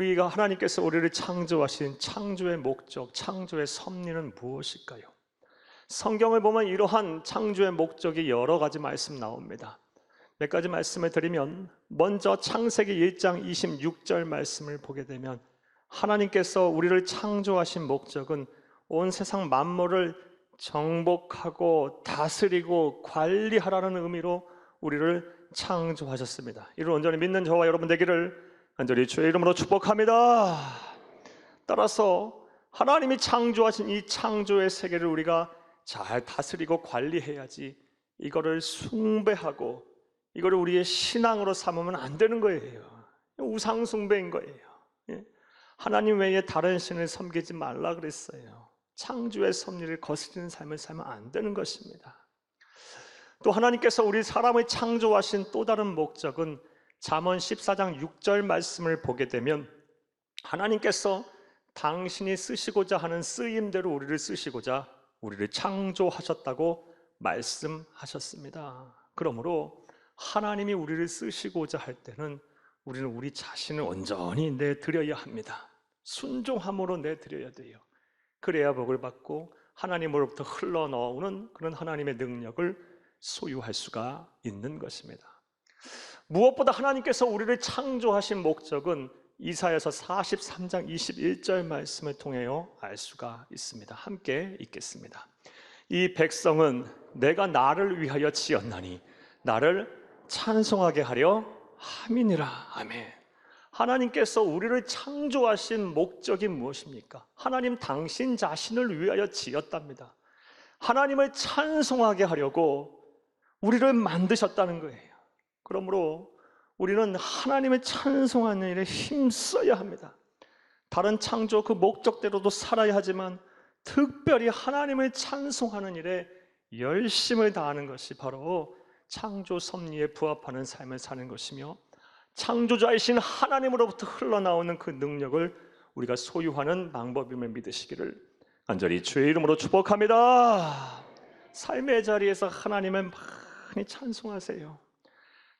우리가 하나님께서 우리를 창조하신 창조의 목적, 창조의 섭리는 무엇일까요? 성경을 보면 이러한 창조의 목적이 여러 가지 말씀 나옵니다. 몇 가지 말씀을 드리면, 먼저 창세기 1장 26절 말씀을 보게 되면 하나님께서 우리를 창조하신 목적은 온 세상 만물을 정복하고 다스리고 관리하라는 의미로 우리를 창조하셨습니다. 이를 온전히 믿는 저와 여러분 되기를 간절히 주의 이름으로 축복합니다. 따라서 하나님이 창조하신 이 창조의 세계를 우리가 잘 다스리고 관리해야지, 이거를 숭배하고 이거를 우리의 신앙으로 삼으면 안 되는 거예요. 우상 숭배인 거예요. 하나님 외에 다른 신을 섬기지 말라 그랬어요. 창조의 섭리를 거스르는 삶을 살면 안 되는 것입니다. 또 하나님께서 우리 사람을 창조하신 또 다른 목적은 잠언 14장 6절 말씀을 보게 되면, 하나님께서 당신이 쓰시고자 하는 쓰임대로 우리를 쓰시고자 우리를 창조하셨다고 말씀하셨습니다. 그러므로 하나님이 우리를 쓰시고자 할 때는 우리는 우리 자신을 온전히 내드려야 합니다. 순종함으로 내드려야 돼요. 그래야 복을 받고 하나님으로부터 흘러나오는 그런 하나님의 능력을 소유할 수가 있는 것입니다. 무엇보다 하나님께서 우리를 창조하신 목적은 이사야서 43장 21절 말씀을 통하여 알 수가 있습니다. 함께 읽겠습니다. 이 백성은 내가 나를 위하여 지었나니 나를 찬송하게 하려 함이니라. 아멘. 하나님께서 우리를 창조하신 목적이 무엇입니까? 하나님 당신 자신을 위하여 지었답니다. 하나님을 찬송하게 하려고 우리를 만드셨다는 거예요. 그러므로 우리는 하나님을 찬송하는 일에 힘써야 합니다. 다른 창조 그 목적대로도 살아야 하지만 특별히 하나님을 찬송하는 일에 열심을 다하는 것이 바로 창조 섭리에 부합하는 삶을 사는 것이며, 창조자이신 하나님으로부터 흘러나오는 그 능력을 우리가 소유하는 방법임을 믿으시기를 간절히 주의 이름으로 축복합니다. 삶의 자리에서 하나님을 많이 찬송하세요.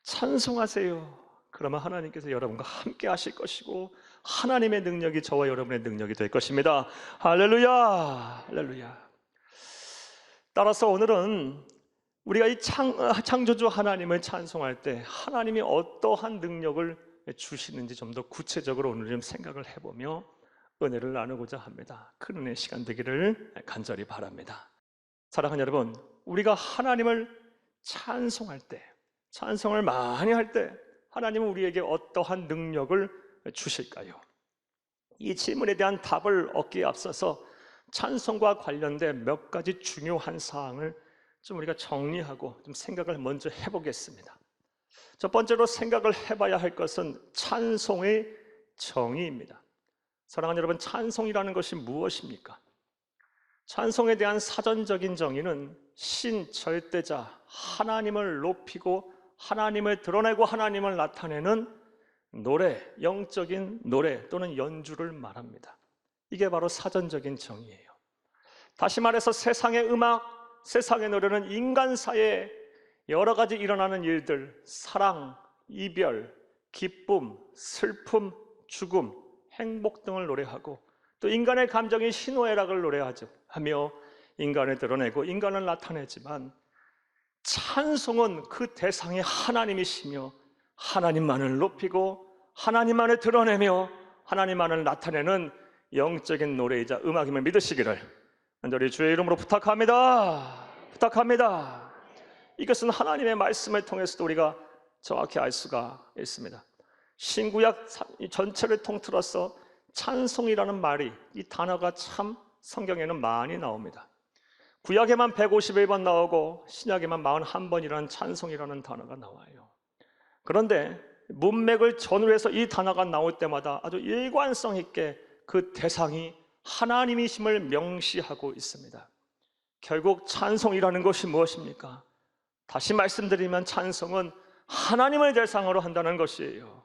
찬송하세요. 그러면 하나님께서 여러분과 함께 하실 것이고 하나님의 능력이 저와 여러분의 능력이 될 것입니다. 할렐루야, 할렐루야. 따라서 오늘은 우리가 이 창조주 하나님을 찬송할 때 하나님이 어떠한 능력을 주시는지 좀 더 구체적으로 오늘 좀 생각을 해보며 은혜를 나누고자 합니다. 큰 은혜의 시간 되기를 간절히 바랍니다. 사랑하는 여러분, 우리가 하나님을 찬송할 때, 찬송을 많이 할 때 하나님은 우리에게 어떠한 능력을 주실까요? 이 질문에 대한 답을 얻기에 앞서서 찬송과 관련된 몇 가지 중요한 사항을 좀 우리가 정리하고 좀 생각을 먼저 해보겠습니다. 첫 번째로 생각을 해봐야 할 것은 찬송의 정의입니다. 사랑하는 여러분, 찬송이라는 것이 무엇입니까? 찬송에 대한 사전적인 정의는 신 절대자 하나님을 높이고 하나님을 드러내고 하나님을 나타내는 노래, 영적인 노래 또는 연주를 말합니다. 이게 바로 사전적인 정의예요. 다시 말해서 세상의 음악, 세상의 노래는 인간사에 여러 가지 일어나는 일들, 사랑, 이별, 기쁨, 슬픔, 죽음, 행복 등을 노래하고, 또 인간의 감정인 희노애락을 노래하며 인간을 드러내고 인간을 나타내지만, 찬송은 그 대상이 하나님이시며 하나님만을 높이고 하나님만을 드러내며 하나님만을 나타내는 영적인 노래이자 음악임을 믿으시기를 간절히 주의 이름으로 부탁합니다. 부탁합니다. 이것은 하나님의 말씀을 통해서도 우리가 정확히 알 수가 있습니다. 신구약 전체를 통틀어서 찬송이라는 말이, 이 단어가 참 성경에는 많이 나옵니다. 구약에만 151번 나오고 신약에만 41번이라는 찬송이라는 단어가 나와요. 그런데 문맥을 전후해서 이 단어가 나올 때마다 아주 일관성 있게 그 대상이 하나님이심을 명시하고 있습니다. 결국 찬송이라는 것이 무엇입니까? 다시 말씀드리면 찬송은 하나님을 대상으로 한다는 것이에요.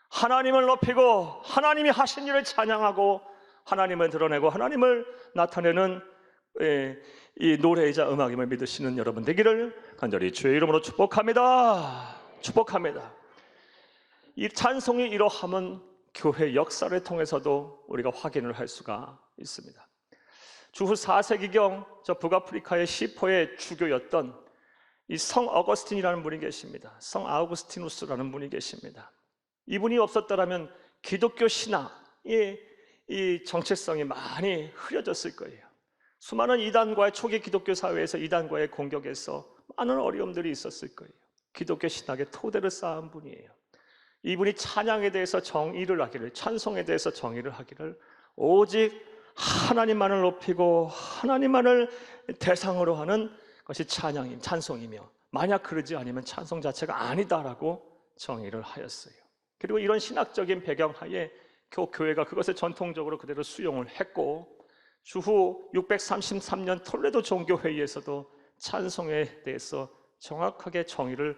하나님을 높이고 하나님이 하신 일을 찬양하고 하나님을 드러내고 하나님을 나타내는 이 노래이자 음악임을 믿으시는 여러분 되기를 간절히 주의 이름으로 축복합니다. 축복합니다. 이 찬송이 이러함은 교회 역사를 통해서도 우리가 확인을 할 수가 있습니다. 주후 4세기경 저 북아프리카의 시포의 주교였던 이 성 어거스틴이라는 분이 계십니다. 성 아우구스티누스라는 분이 계십니다. 이분이 없었더라면 기독교 신학의 이 정체성이 많이 흐려졌을 거예요. 수많은 이단과의 초기 기독교 사회에서 이단과의 공격에서 많은 어려움들이 있었을 거예요. 기독교 신학의 토대를 쌓은 분이에요. 이분이 찬양에 대해서 정의를 하기를, 찬송에 대해서 정의를 하기를, 오직 하나님만을 높이고 하나님만을 대상으로 하는 것이 찬송이며, 만약 그러지 않으면 찬송 자체가 아니다라고 정의를 하였어요. 그리고 이런 신학적인 배경하에 교회가 그것을 전통적으로 그대로 수용을 했고, 주후 633년 톨레도 종교회의에서도 찬송에 대해서 정확하게 정의를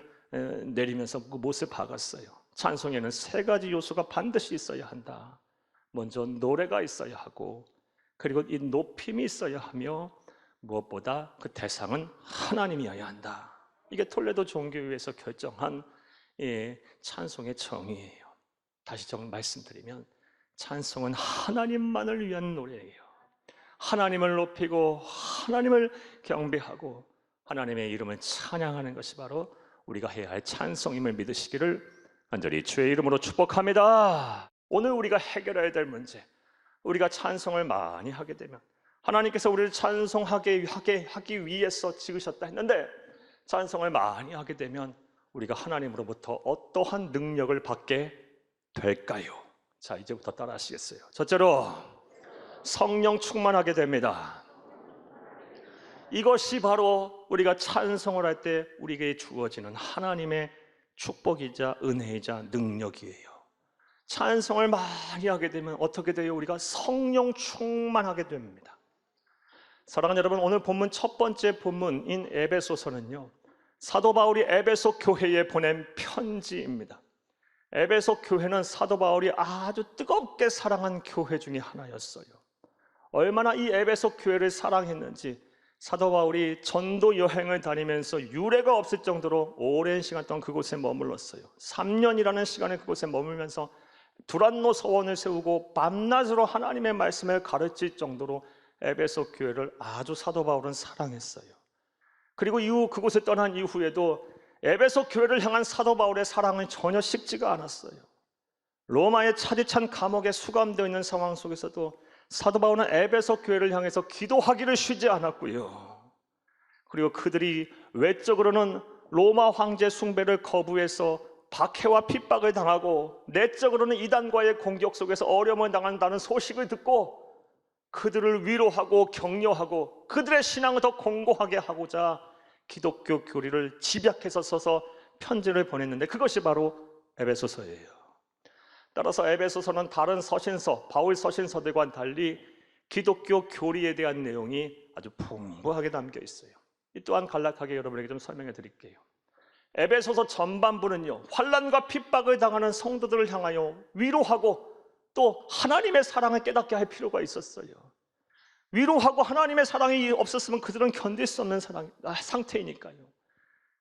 내리면서 그 못을 박았어요. 찬송에는 세 가지 요소가 반드시 있어야 한다. 먼저 노래가 있어야 하고, 그리고 이 높임이 있어야 하며, 무엇보다 그 대상은 하나님이어야 한다. 이게 톨레도 종교회의에서 결정한 찬송의 정의예요. 다시 좀 말씀드리면 찬송은 하나님만을 위한 노래예요. 하나님을 높이고 하나님을 경배하고 하나님의 이름을 찬양하는 것이 바로 우리가 해야 할 찬송임을 믿으시기를 간절히 주의 이름으로 축복합니다. 오늘 우리가 해결해야 될 문제, 우리가 찬송을 많이 하게 되면, 하나님께서 우리를 찬송하게 하기 위해서 지으셨다 했는데, 찬송을 많이 하게 되면 우리가 하나님으로부터 어떠한 능력을 받게 될까요? 자, 이제부터 따라 하시겠어요? 첫째로 성령 충만하게 됩니다. 이것이 바로 우리가 찬송을 할 때 우리에게 주어지는 하나님의 축복이자 은혜이자 능력이에요. 찬송을 많이 하게 되면 어떻게 돼요? 우리가 성령 충만하게 됩니다. 사랑하는 여러분, 오늘 본문 첫 번째 본문인 에베소서는요, 사도 바울이 에베소 교회에 보낸 편지입니다. 에베소 교회는 사도 바울이 아주 뜨겁게 사랑한 교회 중에 하나였어요. 얼마나 이 에베소 교회를 사랑했는지 사도 바울이 전도 여행을 다니면서 유례가 없을 정도로 오랜 시간 동안 그곳에 머물렀어요. 3년이라는 시간을 그곳에 머물면서 두란노 서원을 세우고 밤낮으로 하나님의 말씀을 가르칠 정도로 에베소 교회를 아주 사도 바울은 사랑했어요. 그리고 이후 그곳을 떠난 이후에도 에베소 교회를 향한 사도 바울의 사랑은 전혀 식지가 않았어요. 로마의 차디찬 감옥에 수감되어 있는 상황 속에서도 사도 바울은 에베소 교회를 향해서 기도하기를 쉬지 않았고요. 그리고 그들이 외적으로는 로마 황제 숭배를 거부해서 박해와 핍박을 당하고 내적으로는 이단과의 공격 속에서 어려움을 당한다는 소식을 듣고 그들을 위로하고 격려하고 그들의 신앙을 더 공고하게 하고자 기독교 교리를 집약해서 써서 편지를 보냈는데, 그것이 바로 에베소서예요. 따라서 에베소서는 다른 서신서, 바울 서신서들과는 달리 기독교 교리에 대한 내용이 아주 풍부하게 담겨 있어요. 이 또한 간략하게 여러분에게 좀 설명해 드릴게요. 에베소서 전반부는요, 환난과 핍박을 당하는 성도들을 향하여 위로하고 또 하나님의 사랑을 깨닫게 할 필요가 있었어요. 위로하고 하나님의 사랑이 없었으면 그들은 견딜 수 없는 상태이니까요.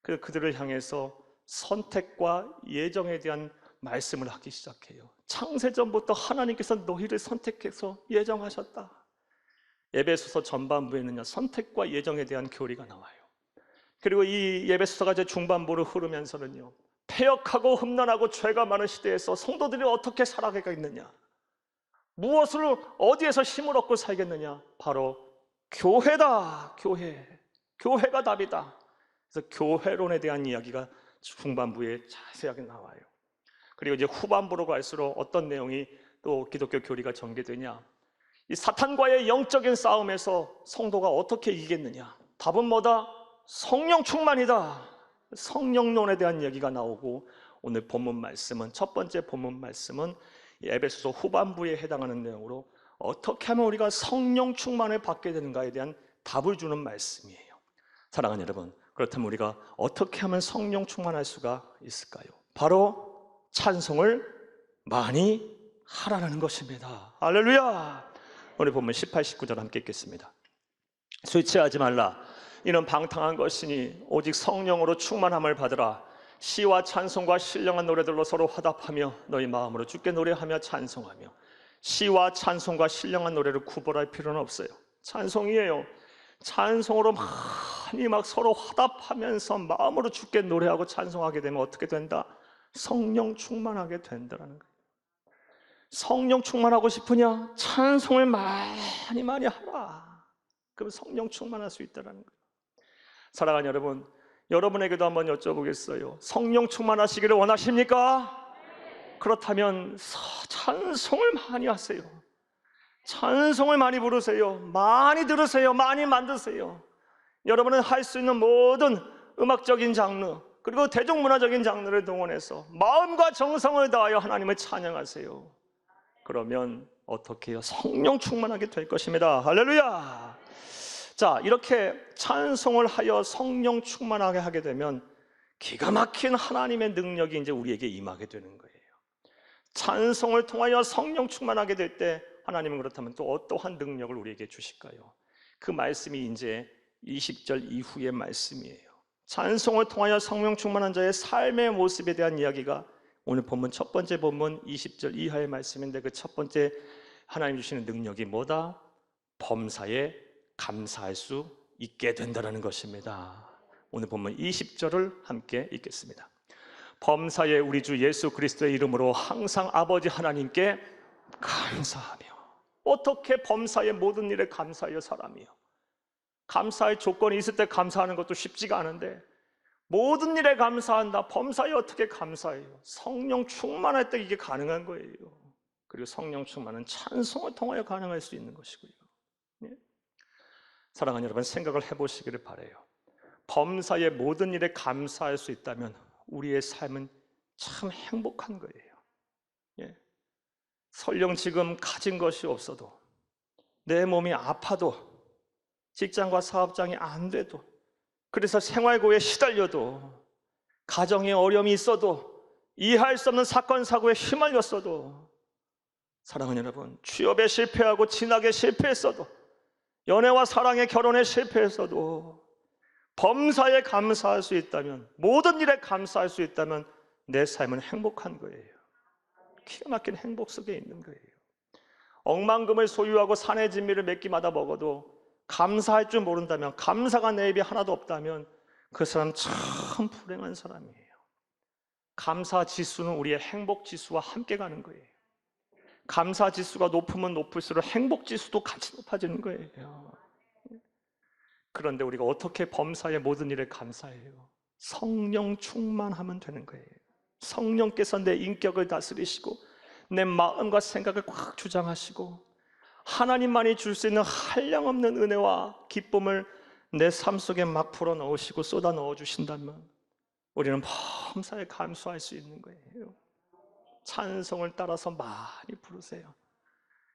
그들을 향해서 선택과 예정에 대한 말씀을 하기 시작해요. 창세전부터 하나님께서 너희를 선택해서 예정하셨다. 에베소서 전반부에는요, 선택과 예정에 대한 교리가 나와요. 그리고 이 에베소서가 이제 중반부로 흐르면서는요, 패역하고 흠난하고 죄가 많은 시대에서 성도들이 어떻게 살아가겠느냐, 무엇을 어디에서 힘을 얻고 살겠느냐, 바로 교회다. 교회가 답이다. 그래서 교회론에 대한 이야기가 중반부에 자세하게 나와요. 그리고 이제 후반부로 갈수록 어떤 내용이 또 기독교 교리가 전개되냐, 이 사탄과의 영적인 싸움에서 성도가 어떻게 이기겠느냐, 답은 뭐다? 성령 충만이다. 성령론에 대한 이야기가 나오고, 오늘 본문 말씀은, 첫 번째 본문 말씀은 에베소서 후반부에 해당하는 내용으로 어떻게 하면 우리가 성령 충만을 받게 되는가에 대한 답을 주는 말씀이에요. 사랑하는 여러분, 그렇다면 우리가 어떻게 하면 성령 충만할 수가 있을까요? 바로 찬송을 많이 하라는 것입니다. 할렐루야. 오늘 본문 18, 19절 함께 읽겠습니다. 술 취하지 말라. 이는 방탕한 것이니 오직 성령으로 충만함을 받으라. 시와 찬송과 신령한 노래들로 서로 화답하며 너희 마음으로 주께 노래하며 찬송하며. 시와 찬송과 신령한 노래를 구별할 필요는 없어요. 찬송이에요. 찬송으로 많이 막 서로 화답하면서 마음으로 주께 노래하고 찬송하게 되면 어떻게 된다? 성령 충만하게 된다는 거예요. 성령 충만하고 싶으냐? 찬송을 많이 많이 하라. 그럼 성령 충만할 수 있다는 거예요. 사랑하는 여러분, 여러분에게도 한번 여쭤보겠어요. 성령 충만하시기를 원하십니까? 그렇다면 찬송을 많이 하세요. 찬송을 많이 부르세요. 많이 들으세요. 많이 만드세요. 여러분은 할 수 있는 모든 음악적인 장르 그리고 대중문화적인 장르를 동원해서 마음과 정성을 다하여 하나님을 찬양하세요. 그러면 어떻게 해요? 성령 충만하게 될 것입니다. 할렐루야. 자, 이렇게 찬송을 하여 성령 충만하게 하게 되면 기가 막힌 하나님의 능력이 이제 우리에게 임하게 되는 거예요. 찬송을 통하여 성령 충만하게 될 때 하나님은 그렇다면 또 어떠한 능력을 우리에게 주실까요? 그 말씀이 이제 20절 이후의 말씀이에요. 찬송을 통하여 성령 충만한 자의 삶의 모습에 대한 이야기가 오늘 본문 첫 번째 본문 20절 이하의 말씀인데, 그 첫 번째 하나님 주시는 능력이 뭐다? 범사에 감사할 수 있게 된다는 것입니다. 오늘 본문 20절을 함께 읽겠습니다. 범사에 우리 주 예수 그리스도의 이름으로 항상 아버지 하나님께 감사하며. 어떻게 범사의 모든 일에 감사해요 사람이요? 감사의 조건이 있을 때 감사하는 것도 쉽지가 않은데 모든 일에 감사한다. 범사에 어떻게 감사해요? 성령 충만할 때 이게 가능한 거예요. 그리고 성령 충만은 찬송을 통하여 가능할 수 있는 것이고요. 예? 사랑하는 여러분, 생각을 해보시기를 바라요. 범사의 모든 일에 감사할 수 있다면 우리의 삶은 참 행복한 거예요. 예? 설령 지금 가진 것이 없어도, 내 몸이 아파도, 직장과 사업장이 안 돼도, 그래서 생활고에 시달려도, 가정에 어려움이 있어도, 이해할 수 없는 사건 사고에 휘말렸어도, 사랑하는 여러분, 취업에 실패하고 진학에 실패했어도, 연애와 사랑의 결혼에 실패했어도 범사에 감사할 수 있다면, 모든 일에 감사할 수 있다면 내 삶은 행복한 거예요. 기가 막힌 행복 속에 있는 거예요. 억만금을 소유하고 산의 진미를 몇 끼마다 먹어도 감사할 줄 모른다면, 감사가 내 입에 하나도 없다면 그 사람 참 불행한 사람이에요. 감사 지수는 우리의 행복 지수와 함께 가는 거예요. 감사 지수가 높으면 높을수록 행복 지수도 같이 높아지는 거예요. 그런데 우리가 어떻게 범사의 모든 일에 감사해요? 성령 충만하면 되는 거예요. 성령께서 내 인격을 다스리시고 내 마음과 생각을 꽉 주장하시고 하나님만이 줄 수 있는 한량없는 은혜와 기쁨을 내 삶 속에 막 풀어 넣으시고 쏟아 넣어 주신다면 우리는 범사에 감사할 수 있는 거예요. 찬송을 따라서 많이 부르세요.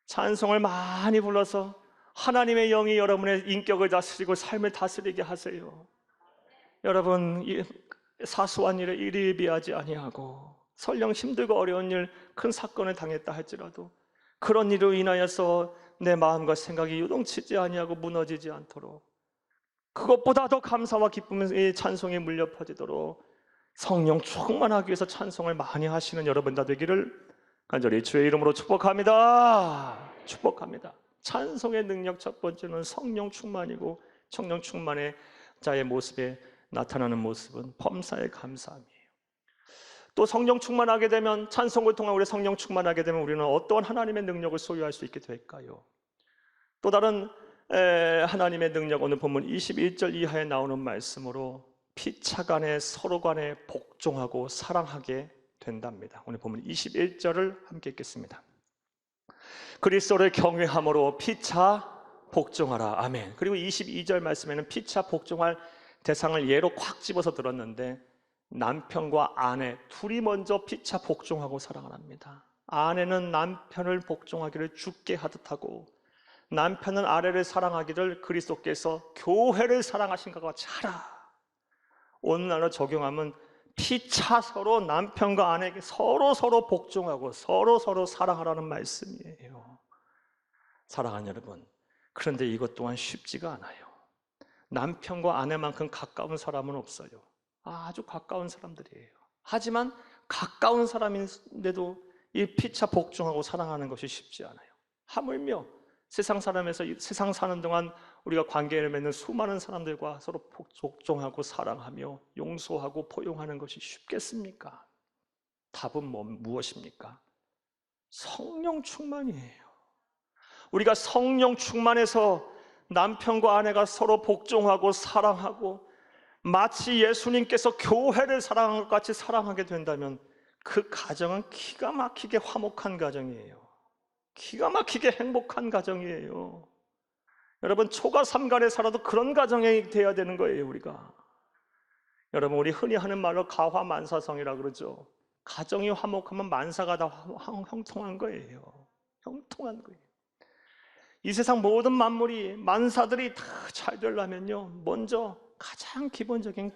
찬송을 많이 불러서 하나님의 영이 여러분의 인격을 다스리고 삶을 다스리게 하세요. 여러분, 사소한 일에 일희일비하지 아니하고 설령 힘들고 어려운 일, 큰 사건을 당했다 할지라도 그런 일로 인하여서 내 마음과 생각이 요동치지 아니하고 무너지지 않도록, 그것보다 더 감사와 기쁨의 찬송이 물려 퍼지도록 성령 충만하기 위해서 찬송을 많이 하시는 여러분 다 되기를 간절히 주의 이름으로 축복합니다. 축복합니다. 찬송의 능력 첫 번째는 성령 충만이고, 성령 충만의 자의 모습에 나타나는 모습은 범사에 감사함이에요. 또 성령 충만하게 되면, 찬송을 통해 우리 성령 충만하게 되면 우리는 어떠한 하나님의 능력을 소유할 수 있게 될까요? 또 다른 하나님의 능력, 오늘 본문 21절 이하에 나오는 말씀으로 피차 간에 서로 간에 복종하고 사랑하게 된답니다. 오늘 본문 21절을 함께 읽겠습니다. 그리스도를 경외함으로 피차 복종하라. 아멘. 그리고 22절 말씀에는 피차 복종할 대상을 예로 콱 집어서 들었는데 남편과 아내 둘이 먼저 피차 복종하고 사랑을 합니다. 아내는 남편을 복종하기를 주께 하듯 하고 남편은 아내를 사랑하기를 그리스도께서 교회를 사랑하신 것과 같이 하라. 오늘날로 적용하면 피차 서로 남편과 아내에게 서로 복종하고 서로 사랑하라는 말씀이에요. 사랑하는 여러분, 그런데 이것 또한 쉽지가 않아요. 남편과 아내만큼 가까운 사람은 없어요. 아주 가까운 사람들이에요. 하지만 가까운 사람인데도 이 피차 복종하고 사랑하는 것이 쉽지 않아요. 하물며 세상 세상 사는 동안 우리가 관계를 맺는 수많은 사람들과 서로 복종하고 사랑하며 용서하고 포용하는 것이 쉽겠습니까? 답은 무엇입니까? 성령 충만이에요. 우리가 성령 충만해서 남편과 아내가 서로 복종하고 사랑하고 마치 예수님께서 교회를 사랑한 것 같이 사랑하게 된다면 그 가정은 기가 막히게 화목한 가정이에요. 기가 막히게 행복한 가정이에요. 여러분, 초가 삼간에 살아도 그런 가정이 돼야 되는 거예요, 우리가. 여러분, 우리 흔히 하는 말로 가화만사성이라 그러죠. 가정이 화목하면 만사가 다 형통한 거예요. 형통한 거예요. 이 세상 모든 만물이, 만사들이 다 잘 되려면요, 먼저 가장 기본적인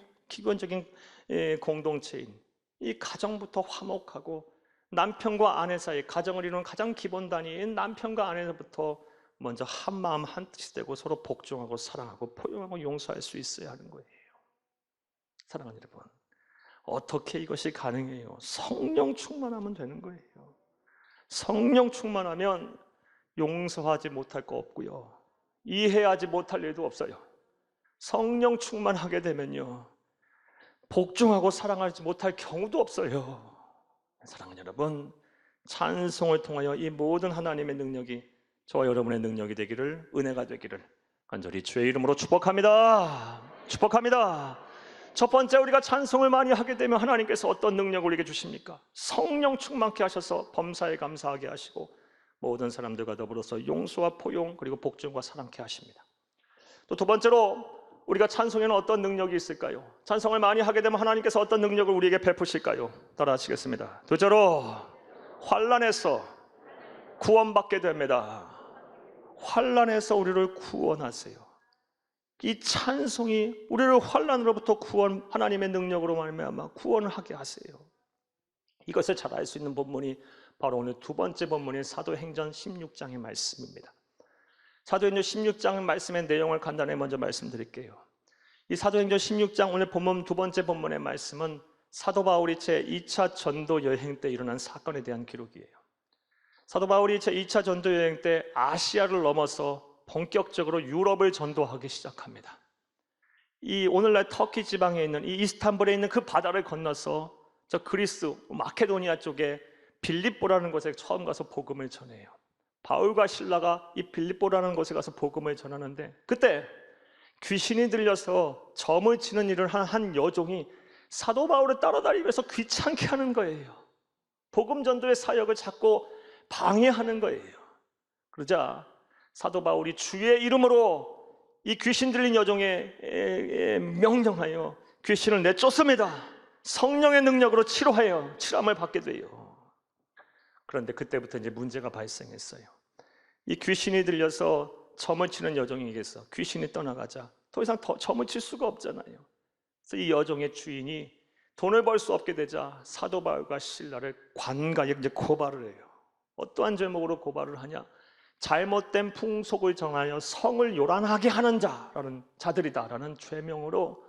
공동체인 이 가정부터 화목하고, 남편과 아내 사이, 가정을 이루는 가장 기본 단위인 남편과 아내부터 먼저 한 마음 한 뜻이 되고 서로 복종하고 사랑하고 포용하고 용서할 수 있어야 하는 거예요. 사랑하는 여러분, 어떻게 이것이 가능해요? 성령 충만하면 되는 거예요. 성령 충만하면 용서하지 못할 거 없고요, 이해하지 못할 일도 없어요. 성령 충만하게 되면요, 복종하고 사랑하지 못할 경우도 없어요. 사랑하는 여러분, 찬송을 통하여 이 모든 하나님의 능력이 저와 여러분의 능력이 되기를, 은혜가 되기를 간절히 주의 이름으로 축복합니다. 축복합니다. 첫 번째, 우리가 찬송을 많이 하게 되면 하나님께서 어떤 능력을 우리에게 주십니까? 성령 충만케 하셔서 범사에 감사하게 하시고 모든 사람들과 더불어서 용서와 포용 그리고 복종과 사랑케 하십니다. 또 두 번째로, 우리가 찬송에는 어떤 능력이 있을까요? 찬송을 많이 하게 되면 하나님께서 어떤 능력을 우리에게 베푸실까요? 따라 하시겠습니다. 둘째로, 환난에서 구원받게 됩니다. 환난에서 우리를 구원하세요. 이 찬송이 우리를 환난으로부터 하나님의 능력으로 말미암아 구원을 하게 하세요. 이것을 잘 알 수 있는 본문이 바로 오늘 두 번째 본문인 사도행전 16장의 말씀입니다. 사도행전 16장 말씀의 내용을 간단히 먼저 말씀드릴게요. 이 사도행전 16장 오늘 본문 두 번째 본문의 말씀은 사도 바울이 제2차 전도 여행 때 일어난 사건에 대한 기록이에요. 사도 바울이 제2차 전도 여행 때 아시아를 넘어서 본격적으로 유럽을 전도하기 시작합니다. 이 오늘날 터키 지방에 있는 이 이스탄불에 있는 그 바다를 건너서 저 그리스 마케도니아 쪽에 빌립보라는 곳에 처음 가서 복음을 전해요. 바울과 실라가 이 빌립보라는 곳에 가서 복음을 전하는데, 그때 귀신이 들려서 점을 치는 일을 한 한 여종이 사도 바울을 따라다니면서 귀찮게 하는 거예요. 복음 전도의 사역을 자꾸 방해하는 거예요. 그러자 사도 바울이 주의 이름으로 이 귀신 들린 여종에 명령하여 귀신을 내쫓습니다. 성령의 능력으로 치료함을 받게 돼요. 그런데 그때부터 이제 문제가 발생했어요. 이 귀신이 들려서 점을 치는 여종에게서 귀신이 떠나가자 더 이상 점을 칠 수가 없잖아요. 그래서 이 여종의 주인이 돈을 벌 수 없게 되자 사도 바울과 실라를 관가에 이제 고발을 해요. 어떠한 제목으로 고발을 하냐? 잘못된 풍속을 정하여 성을 요란하게 하는 자들이다라는 죄명으로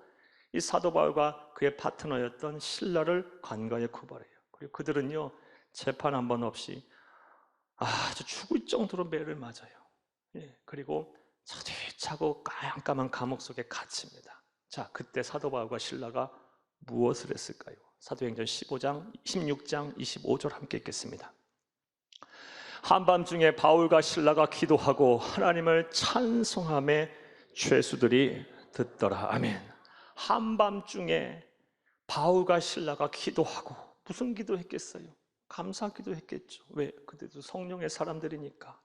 이 사도 바울과 그의 파트너였던 실라를 관가에 고발해요. 그리고 그들은요, 재판 한 번 없이 아주 죽을 정도로 매를 맞아요. 그리고 차곡차곡 깜깜한 감옥 속에 갇힙니다. 자, 그때 사도 바울과 실라가 무엇을 했을까요? 사도행전 16장 25절 함께 읽겠습니다. 한밤중에 바울과 실라가 기도하고 하나님을 찬송하며 죄수들이 듣더라. 아멘. 한밤중에 바울과 실라가 기도하고, 무슨 기도했겠어요? 감사 기도했겠죠. 왜? 그때도 성령의 사람들이니까.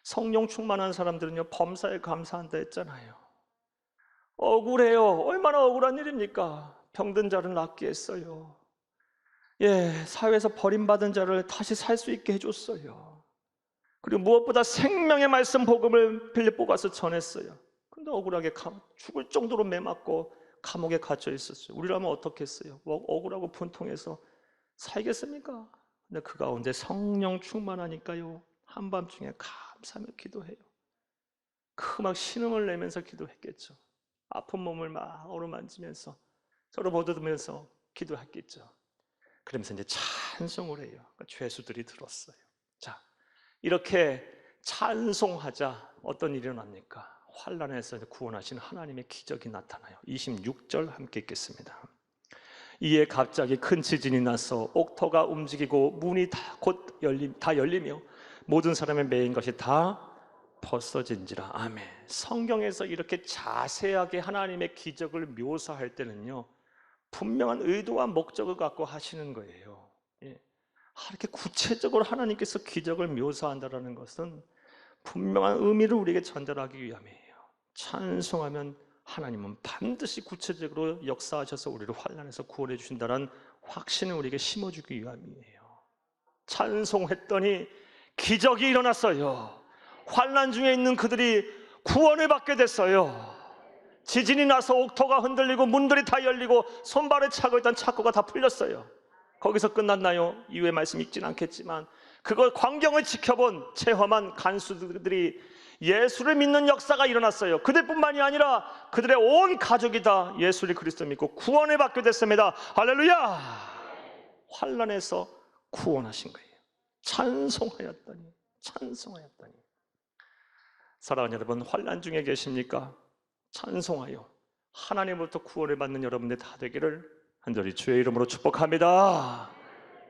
성령 충만한 사람들은요, 범사에 감사한다 했잖아요. 억울해요. 얼마나 억울한 일입니까? 병든 자를 낫게 했어요. 사회에서 버림받은 자를 다시 살 수 있게 해줬어요. 그리고 무엇보다 생명의 말씀 복음을 빌립보 가서 전했어요. 근데 억울하게 죽을 정도로 매맞고 감옥에 갇혀 있었어요. 우리라면 어떻게 했어요? 억울하고 분통해서 살겠습니까? 근데 그 가운데 성령 충만하니까요, 한밤중에 감사하며 기도해요. 막 신음을 내면서 기도했겠죠. 아픈 몸을 막 어루만지면서 서로 보듬으면서 기도했겠죠. 그러면서 이제 찬송을 해요. 그러니까 죄수들이 들었어요. 자, 이렇게 찬송하자 어떤 일이 일어납니까? 환난에서 구원하신 하나님의 기적이 나타나요. 26절 함께 읽겠습니다. 이에 갑자기 큰 지진이 나서 옥토가 움직이고 문이 다 열리며 모든 사람의 매인 것이 다 벗어진지라. 아멘. 성경에서 이렇게 자세하게 하나님의 기적을 묘사할 때는요, 분명한 의도와 목적을 갖고 하시는 거예요. 예. 이렇게 구체적으로 하나님께서 기적을 묘사한다는 것은 분명한 의미를 우리에게 전달하기 위함이에요. 찬송하면 하나님은 반드시 구체적으로 역사하셔서 우리를 환난에서 구원해 주신다는 확신을 우리에게 심어주기 위함이에요. 찬송했더니 기적이 일어났어요. 환난 중에 있는 그들이 구원을 받게 됐어요. 지진이 나서 옥토가 흔들리고 문들이 다 열리고 손발에 차고 있던 착고가 다 풀렸어요. 거기서 끝났나요? 이후의 말씀 읽진 않겠지만 그걸 광경을 지켜본 체험한 간수들이 예수를 믿는 역사가 일어났어요. 그들뿐만이 아니라 그들의 온 가족이 다 예수를 그리스도 믿고 구원을 받게 됐습니다. 할렐루야! 환난에서 구원하신 거예요. 찬송하였더니. 사랑하는 여러분, 환난 중에 계십니까? 찬송하여 하나님으로부터 구원을 받는 여러분들 다 되기를 간절히 주의 이름으로 축복합니다.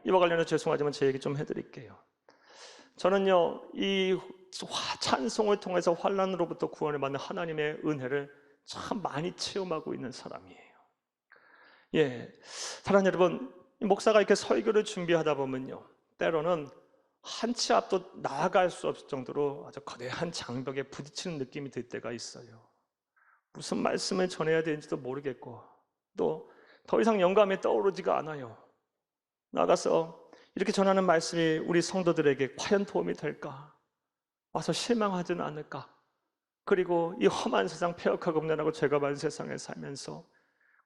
이와 관련해서 죄송하지만 제 얘기 좀 해드릴게요. 저는요, 이 찬송을 통해서 환난으로부터 구원을 받는 하나님의 은혜를 참 많이 체험하고 있는 사람이에요. 예, 사랑하는 여러분, 목사가 이렇게 설교를 준비하다 보면요, 때로는 한 치 앞도 나아갈 수 없을 정도로 아주 거대한 장벽에 부딪히는 느낌이 들 때가 있어요. 무슨 말씀을 전해야 되는지도 모르겠고 또 더 이상 영감이 떠오르지가 않아요. 나가서 이렇게 전하는 말씀이 우리 성도들에게 과연 도움이 될까? 와서 실망하지는 않을까? 그리고 이 험한 세상, 폐역하고 음란하고 죄가 많은 세상에 살면서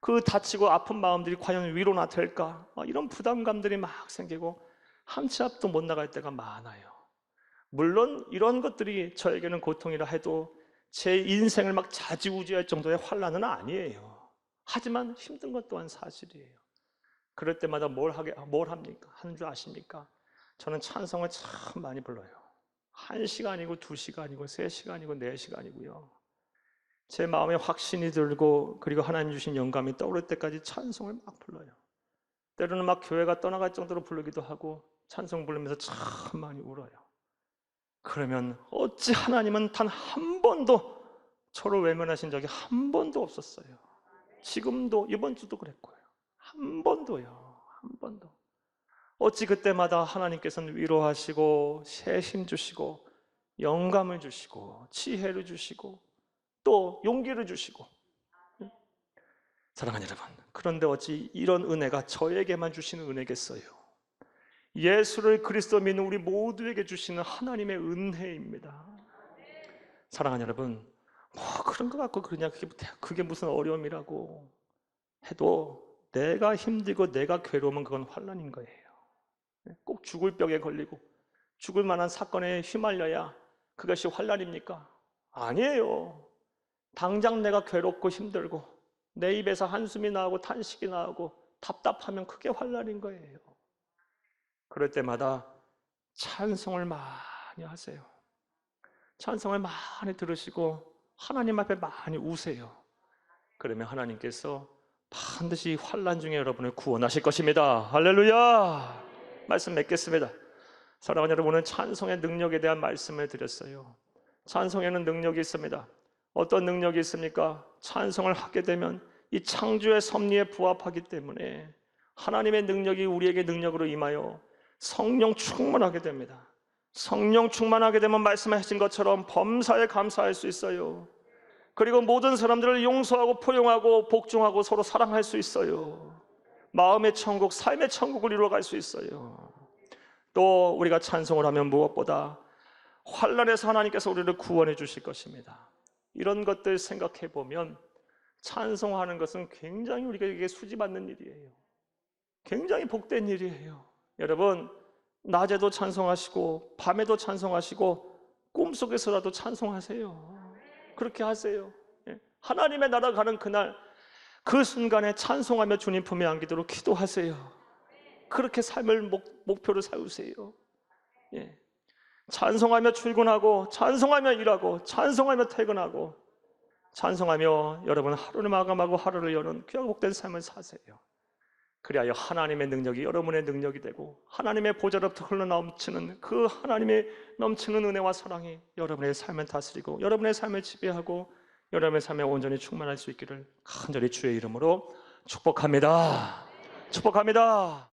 그 다치고 아픈 마음들이 과연 위로나 될까? 이런 부담감들이 막 생기고 한 치 앞도 못 나갈 때가 많아요. 물론 이런 것들이 저에게는 고통이라 해도 제 인생을 막 좌지우지할 정도의 환난은 아니에요. 하지만 힘든 것 또한 사실이에요. 그럴 때마다 뭘 합니까? 하는 줄 아십니까? 저는 찬송을 참 많이 불러요. 1시간이고 2시간이고 3시간이고 4시간이고요. 제 마음에 확신이 들고 그리고 하나님 주신 영감이 떠오를 때까지 찬송을 막 불러요. 때로는 막 교회가 떠나갈 정도로 부르기도 하고 찬송 부르면서 참 많이 울어요. 그러면 어찌 하나님은 단 한 번도 저를 외면하신 적이 한 번도 없었어요. 지금도 이번 주도 그랬고요. 한 번도요. 한 번도. 어찌 그때마다 하나님께서는 위로하시고 새 힘 주시고 영감을 주시고 지혜를 주시고 또 용기를 주시고. 사랑하는 여러분, 그런데 어찌 이런 은혜가 저에게만 주시는 은혜겠어요? 예수를 그리스도 믿는 우리 모두에게 주시는 하나님의 은혜입니다. 사랑하는 여러분, 그런 것 같고 그게 무슨 어려움이라고 해도 내가 힘들고 내가 괴로우면 그건 환난인 거예요. 꼭 죽을 병에 걸리고 죽을 만한 사건에 휘말려야 그것이 환난입니까? 아니에요. 당장 내가 괴롭고 힘들고 내 입에서 한숨이 나오고 탄식이 나오고 답답하면 그게 환난인 거예요. 그럴 때마다 찬송을 많이 하세요. 찬송을 많이 들으시고 하나님 앞에 많이 우세요. 그러면 하나님께서 반드시 환난 중에 여러분을 구원하실 것입니다. 할렐루야! 말씀 맺겠습니다. 사랑하는 여러분, 오늘 찬송의 능력에 대한 말씀을 드렸어요. 찬송에는 능력이 있습니다. 어떤 능력이 있습니까? 찬송을 하게 되면 이 창조의 섭리에 부합하기 때문에 하나님의 능력이 우리에게 능력으로 임하여 성령 충만하게 됩니다. 성령 충만하게 되면 말씀하신 것처럼 범사에 감사할 수 있어요. 그리고 모든 사람들을 용서하고 포용하고 복종하고 서로 사랑할 수 있어요. 마음의 천국, 삶의 천국을 이루어갈 수 있어요. 또 우리가 찬송을 하면 무엇보다 환난에서 하나님께서 우리를 구원해 주실 것입니다. 이런 것들 생각해 보면 찬송하는 것은 굉장히 우리에게 수지받는 일이에요. 굉장히 복된 일이에요. 여러분, 낮에도 찬송하시고 밤에도 찬송하시고 꿈속에서라도 찬송하세요. 그렇게 하세요. 하나님의 나라 가는 그날 그 순간에 찬송하며 주님 품에 안기도록 기도하세요. 그렇게 삶을 목표로 세우세요. 예. 찬송하며 출근하고, 찬송하며 일하고, 찬송하며 퇴근하고, 찬송하며 여러분 하루를 마감하고 하루를 여는 귀하고 복된 삶을 사세요. 그리하여 하나님의 능력이 여러분의 능력이 되고, 하나님의 보좌로부터 흘러넘치는 그 하나님의 넘치는 은혜와 사랑이 여러분의 삶을 다스리고 여러분의 삶을 지배하고 여러분의 삶에 온전히 충만할 수 있기를 간절히 주의 이름으로 축복합니다. 축복합니다.